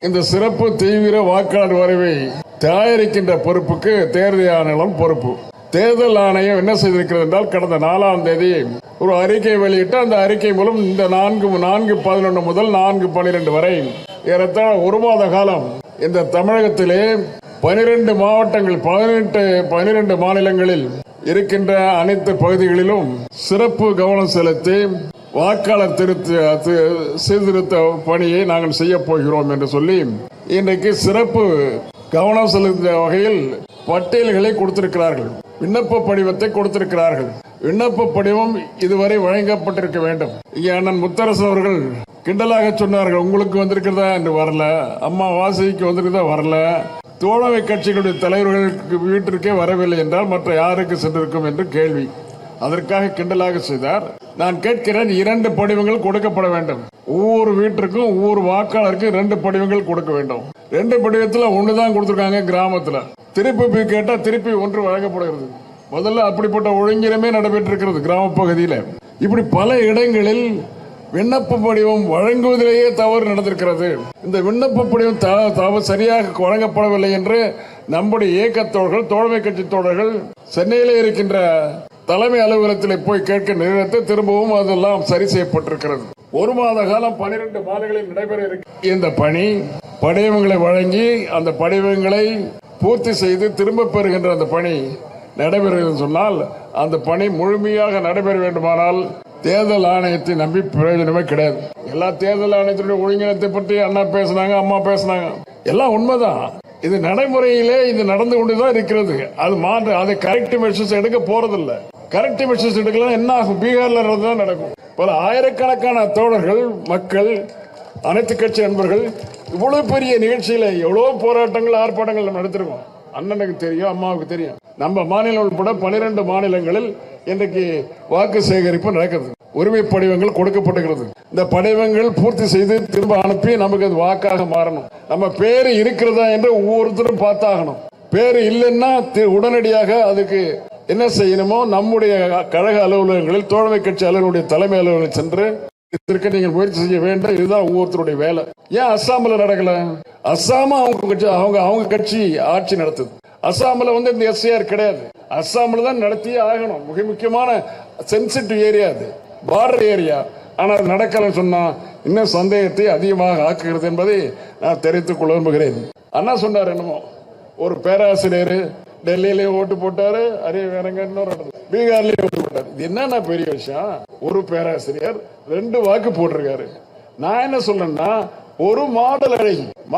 இந்த சிறப்பு தீவிர வாக்காளர் வரைவை தயாரிக்கின்ற பொறுப்புக்கு தேர்தல் ஆணையம் பொறுப்பு. தேர்தல் ஆணையம் என்ன செய்திருக்கிறது என்றால், கடந்த 4ஆம் தேதி ஒரு அறிக்கை வெளியிட்டு, அந்த அறிக்கை மூலம் இந்த 4/11 முதல் 4/12 வரை ஏறத்தாழ ஒரு மாத காலம் இந்த தமிழகத்திலே 12 மாவட்டங்கள் 12 மாநிலங்களில் இருக்கின்ற அனைத்து பகுதிகளிலும் சிறப்பு கவனம் செலுத்தி வாக்காளர் சீர்திருத்த பணியை நாங்கள் செய்ய போகிறோம் என்று சொல்லி இன்றைக்கு சிறப்பு கவனம் செலுத்திய வகையில் பட்டியல்களை கொடுத்திருக்கிறார்கள். விண்ணப்ப படிவத்தை கொடுத்திருக்கிறார்கள். விண்ணப்ப படிவம் இதுவரை வழங்கப்பட்டிருக்க வேண்டும். இங்கே அண்ணன் முத்தரசு அவர்கள் கிண்டலாக சொன்னார்கள், உங்களுக்கு வந்திருக்கிறதா என்று வரல, அம்மா வாசகிக்கு வந்திருக்கிறதா வரல, தோழமை கட்சிகளுடைய தலைவர்களுக்கு வீட்டிற்கே வரவில்லை என்றால் மற்ற யாருக்கு சென்றிருக்கும் என்று கேள்வி. அதற்காக கிண்டலாக செய்தார். நான் கேட்கிறேன், 2 படிவங்கள் கொடுக்கப்பட வேண்டும். ஒவ்வொரு வீட்டிற்கும் ஒவ்வொரு வாக்காளருக்கும் 2 படிவங்கள் கொடுக்க வேண்டும். 2 படிவத்தில் ஒண்ணுதான் கொடுத்திருக்காங்க. கிராமத்தில் திருப்பி போய் கேட்டா திருப்பி 1 வழங்கப்படுகிறது. முதல்ல அப்படிப்பட்ட ஒழுங்கினமே நடைபெற்றிருக்கிறது கிராம பகுதியில். இப்படி பல இடங்களில் விண்ணப்ப படிவம் வழங்குவதிலேயே தவறு நடந்திருக்கிறது. இந்த விண்ணப்ப படிவம் சரியாக வழங்கப்படவில்லை என்று நம்முடைய இயக்கத்தோழர்கள், தோழமை கட்சி தோழர்கள் சென்னையிலே இருக்கின்ற தலைமை அலுவலகத்தில் போய் கேட்க நேரத்தை திரும்பவும் அதெல்லாம் சரி செய்யப்பட்டிருக்கிறது. ஒரு மாத காலம் 12 மாதங்களில் நடைபெற இருக்க இந்த பணி, படிவங்களை வழங்கி அந்த படிவங்களை பூர்த்தி செய்து திரும்ப பெறுகின்ற அந்த பணி நடைபெறுகிறது சொன்னால், அந்த பணி முழுமையாக நடைபெற வேண்டுமானால் தேர்தல் ஆணையத்தை நம்பி பிரயோஜனமே கிடையாது. எல்லா தேர்தல் ஆணையத்தினுடைய ஒழுங்கினத்தை பற்றி அண்ணா பேசினாங்க, அம்மா பேசினாங்க, எல்லாம் உண்மைதான். இது நடைமுறையிலே இது நடந்து கொண்டுதான் இருக்கிறது. அது மாற்று, அதை கரெக்டிவ் மெஷர்ஸ் எடுக்க போறதில்லை. கரெக்டிவ் மெஷர்ஸ் எடுக்கலாம் என்ன ஆகும்? பீகார்ல தான் நடக்கும். பல ஆயிரக்கணக்கான தோழர்கள், மக்கள், அனைத்து கட்சி நண்பர்கள் இவ்வளவு பெரிய நிகழ்ச்சியில எவ்வளவு போராட்டங்கள், ஆர்ப்பாட்டங்கள் நம்ம நடத்திருக்கோம். அண்ணனுக்கு தெரியும், அம்மாவுக்கு தெரியும். நம்ம மாநிலம் உட்பட 12 மாநிலங்களில் இன்றைக்கு வாக்கு சேகரிப்பு நடக்கிறது. உரிமை படிவங்கள் கொடுக்கப்படுகிறது. இந்த படிவங்கள் பூர்த்தி செய்து திரும்ப அனுப்பி நமக்கு அது வாக்காக மாறணும். நம்ம பேரு இருக்கிறதா என்று ஒவ்வொருத்தரும் பார்த்தாகணும். பேரு இல்லைன்னா உடனடியாக அதுக்கு என்ன செய்யணுமோ நம்முடைய கழக அலுவலகங்களில், தோழமை கட்சி அலுவலருடைய தலைமை அலுவலகம் சென்று இதற்கு நீங்கள் முயற்சி செய்ய வேண்டும். இதுதான் ஒவ்வொருத்தருடைய வேலை. ஏன் அஸ்ஸாமில் நடக்கல? அஸ்ஸாம அவங்க கட்சி ஆட்சி நடத்துது. அஸ்ஸாமில் இந்த எஸ்ஏஆர் கிடையாது. அஸ்ஸாமில் தான் நடத்தியே ஆகணும். மிக முக்கியமான சென்சிட்டிவ் ஏரியா, அது பார்டர் ஏரியா. ஆனால் அது நடக்கலன்னு சொன்னா இன்னும் சந்தேகத்தை அதிகமாக ஆக்குகிறது என்பதை நான் தெரிவித்துக் கொள்ள விரும்புகிறேன். அண்ணா சொன்னார், என்னமோ ஒரு பேராசிரியர் டெல்லியிலே ஓட்டு போட்டாரு, பீகார்லயே ஓட்டு போட்டாரு. இது என்ன பெரிய விஷயம்? ஒரு பேராசிரியர் 2 வாக்கு போட்டிருக்காரு. நான் என்ன சொல்றேன்னா, ஒரு மாடல் அழகி